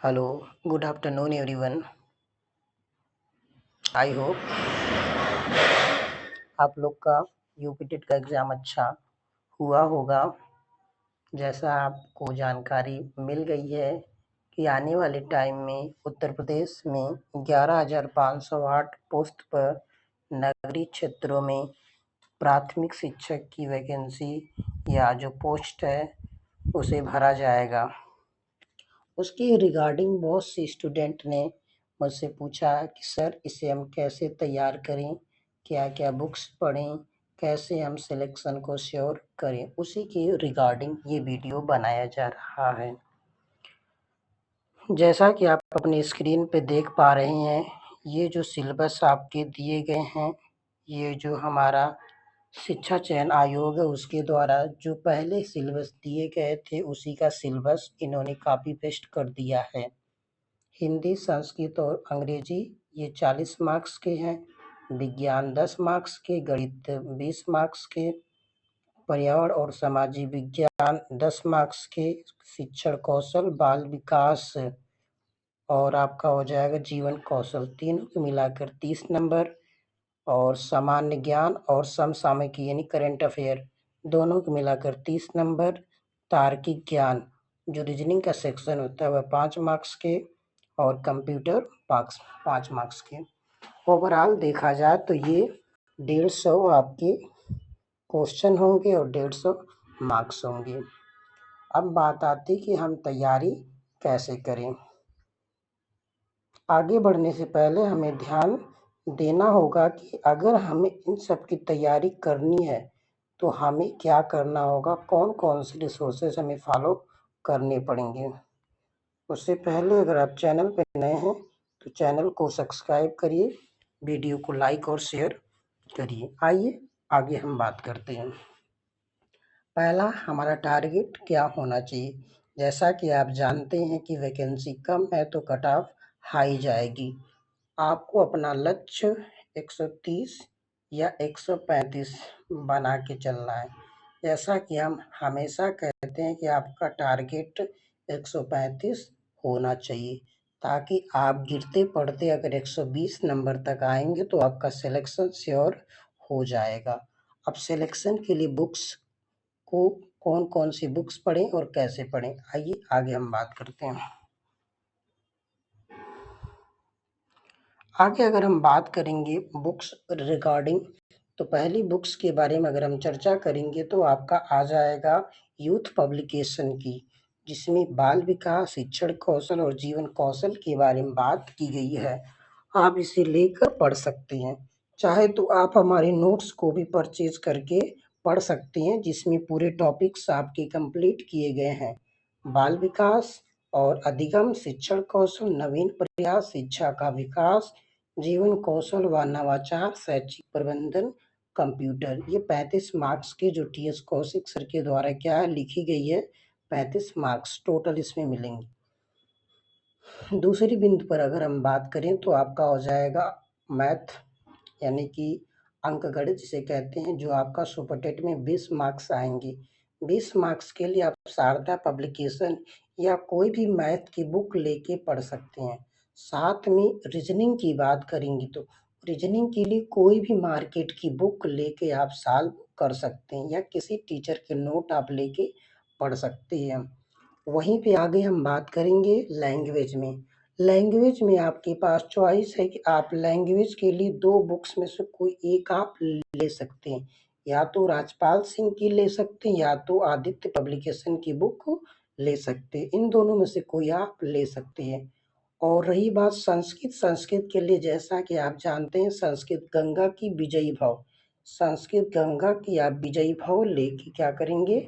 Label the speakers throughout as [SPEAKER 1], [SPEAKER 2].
[SPEAKER 1] Hello, good afternoon everyone. I hope आप लोग का यूपी टेट का एग्ज़ाम अच्छा हुआ होगा। जैसा आपको जानकारी मिल गई है कि आने वाले टाइम में उत्तर प्रदेश में 11,508 पोस्ट पर नगरीय क्षेत्रों में प्राथमिक शिक्षक की वैकेंसी या जो पोस्ट है उसे भरा जाएगा। उसके रिगार्डिंग बहुत से स्टूडेंट ने मुझसे पूछा कि सर इसे हम कैसे तैयार करें, क्या क्या बुक्स पढ़ें, कैसे हम सिलेक्शन को श्योर करें। उसी के रिगार्डिंग ये वीडियो बनाया जा रहा है। जैसा कि आप अपनी स्क्रीन पे देख पा रहे हैं, ये जो सिलेबस आपके दिए गए हैं, ये जो हमारा शिक्षा चयन आयोग है उसके द्वारा जो पहले सिलेबस दिए गए थे उसी का सिलेबस इन्होंने कॉपी पेस्ट कर दिया है। हिंदी, संस्कृत और अंग्रेजी ये 40 मार्क्स के हैं, विज्ञान 10 मार्क्स के, गणित 20 मार्क्स के, पर्यावरण और सामाजिक विज्ञान 10 मार्क्स के, शिक्षण कौशल, बाल विकास और आपका हो जाएगा जीवन कौशल, तीनों को मिलाकर 30 नंबर, और सामान्य ज्ञान और समसामयिकी यानी करंट अफेयर दोनों को मिलाकर 30 नंबर, तार्किक ज्ञान जो रीजनिंग का सेक्शन होता है वह 5 मार्क्स के, और कंप्यूटर 5 मार्क्स के। ओवरऑल देखा जाए तो ये 150 आपके क्वेश्चन होंगे और 150 मार्क्स होंगे। अब बात आती कि हम तैयारी कैसे करें। आगे बढ़ने से पहले हमें ध्यान देना होगा कि अगर हमें इन सब की तैयारी करनी है तो हमें क्या करना होगा, कौन कौन से रिसोर्सेज हमें फॉलो करने पड़ेंगे। उससे पहले अगर आप चैनल पे नए हैं तो चैनल को सब्सक्राइब करिए, वीडियो को लाइक और शेयर करिए। आइए आगे हम बात करते हैं। पहला हमारा टारगेट क्या होना चाहिए। जैसा कि आप जानते हैं कि वैकेंसी कम है तो कट ऑफ हाई जाएगी। आपको अपना लक्ष्य 130 या 135 बना के चलना है। जैसा कि हम हमेशा कहते हैं कि आपका टारगेट 135 होना चाहिए, ताकि आप गिरते पड़ते अगर 120 नंबर तक आएंगे तो आपका सिलेक्शन श्योर हो जाएगा। अब सिलेक्शन के लिए बुक्स को कौन कौन सी बुक्स पढ़ें और कैसे पढ़ें, आइए आगे हम बात करते हैं। आगे अगर हम बात करेंगे बुक्स रिगार्डिंग, तो पहली बुक्स के बारे में अगर हम चर्चा करेंगे तो आपका आ जाएगा यूथ पब्लिकेशन की, जिसमें बाल विकास, शिक्षण कौशल और जीवन कौशल के बारे में बात की गई है। आप इसे लेकर पढ़ सकते हैं, चाहे तो आप हमारे नोट्स को भी परचेज करके पढ़ सकते हैं, जिसमें पूरे टॉपिक्स आपके कंप्लीट किए गए हैं। बाल विकास और अधिगम, शिक्षण कौशल, नवीन प्रयास, शिक्षा का विकास, जीवन कौशल व नवाचार, शैक्षिक प्रबंधन, कंप्यूटर, ये 35 मार्क्स के जो टी.एस. कौशिक सर के द्वारा क्या है लिखी गई है, 35 मार्क्स टोटल इसमें मिलेंगे। दूसरी बिंदु पर अगर हम बात करें तो आपका हो जाएगा मैथ यानी कि अंकगणित जिसे कहते हैं, जो आपका सुपर टेट में 20 मार्क्स आएंगे। 20 मार्क्स के लिए आप शारदा पब्लिकेशन या कोई भी मैथ की बुक लेके पढ़ सकते हैं। साथ में रीजनिंग की बात करेंगे तो रीजनिंग के लिए कोई भी मार्केट की बुक लेके आप सॉल्व कर सकते हैं, या किसी टीचर के नोट आप लेके पढ़ सकते हैं। वहीं पे आगे हम बात करेंगे लैंग्वेज में। लैंग्वेज में आपके पास चॉइस है कि आप लैंग्वेज के लिए 2 बुक्स में से कोई एक आप ले सकते हैं, या तो राजपाल सिंह की ले सकते हैं या तो आदित्य पब्लिकेशन की बुक ले सकते हैं। इन दोनों में से कोई आप ले सकते हैं। और रही बात संस्कृत, संस्कृत के लिए जैसा कि आप जानते हैं संस्कृत गंगा की विजयी भाव, संस्कृत गंगा की आप विजयी भाव लेके क्या करेंगे,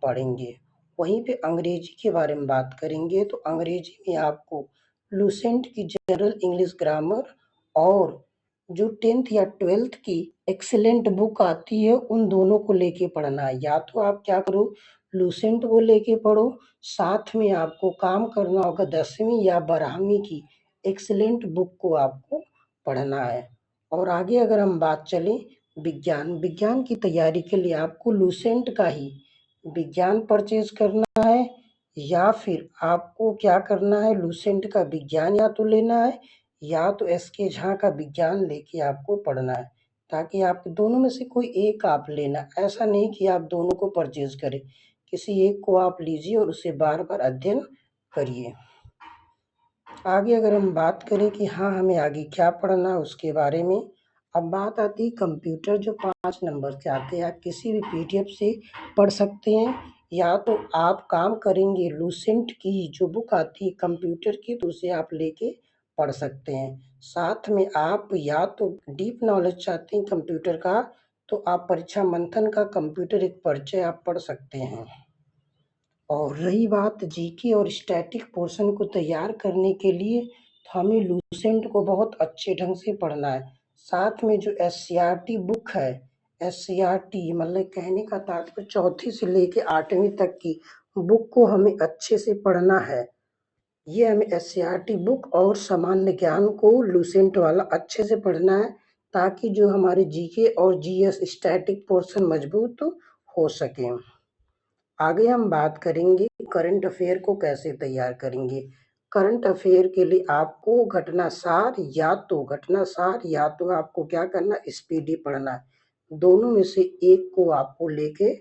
[SPEAKER 1] पढ़ेंगे। वहीं पे अंग्रेजी के बारे में बात करेंगे तो अंग्रेजी में आपको लूसेंट की जनरल इंग्लिश ग्रामर और जो 10th या 12th की एक्सीलेंट बुक आती है उन दोनों को लेके पढ़ना है। या तो आप क्या करो, लूसेंट को लेके पढ़ो, साथ में आपको काम करना होगा 10वीं या 12वीं की एक्सीलेंट बुक को आपको पढ़ना है। और आगे अगर हम बात चलें विज्ञान, विज्ञान की तैयारी के लिए आपको लूसेंट का ही विज्ञान परचेज करना है, या फिर आपको क्या करना है, लूसेंट का विज्ञान या तो लेना है या तो एसके झा का विज्ञान लेके आपको पढ़ना है, ताकि आप दोनों में से कोई एक आप लेना। ऐसा नहीं कि आप दोनों को परचेज करें, किसी एक को आप लीजिए और उसे बार बार अध्ययन करिए। आगे अगर हम बात करें कि हाँ हमें आगे क्या पढ़ना है उसके बारे में, अब बात आती है कंप्यूटर जो 5 नंबर के आते हैं, आप किसी भी पीडीएफ से पढ़ सकते हैं, या तो आप काम करेंगे लूसेंट की जो बुक आती है कंप्यूटर की, तो उसे आप लेके पढ़ सकते हैं। साथ में आप या तो डीप नॉलेज चाहते हैं कंप्यूटर का, तो आप परीक्षा मंथन का कंप्यूटर एक परिचय आप पढ़ सकते हैं। और रही बात जीके और स्टैटिक पोर्शन को तैयार करने के लिए, तो हमें लूसेंट को बहुत अच्छे ढंग से पढ़ना है। साथ में जो एससीईआरटी बुक है, एससीईआरटी मतलब कहने का तात्पर्य चौथी से लेके 8वीं तक की बुक को हमें अच्छे से पढ़ना है। ये हमें एससीईआरटी बुक और सामान्य ज्ञान को लूसेंट वाला अच्छे से पढ़ना है, ताकि जो हमारे जीके और जीएस स्टैटिक पोर्शन मजबूत हो सके। आगे हम बात करेंगे करंट अफेयर को कैसे तैयार करेंगे। करंट अफेयर के लिए आपको घटनासार या तो आपको क्या करना, स्पीडी पढ़ना है, दोनों में से एक को आपको लेके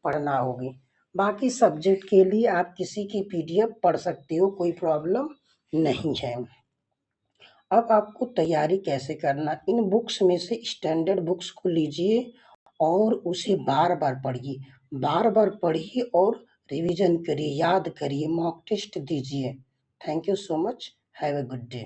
[SPEAKER 1] पढ़ना होगी। बाकी सब्जेक्ट के लिए आप किसी की पीडीएफ पढ़ सकते हो, कोई प्रॉब्लम नहीं है। अब आपको तैयारी कैसे करना, इन बुक्स में से स्टैंडर्ड बुक्स को लीजिए और उसे बार बार पढ़िए और रिवीजन करिए, याद करिए, मॉक टेस्ट दीजिए। Thank you so much, have a good day.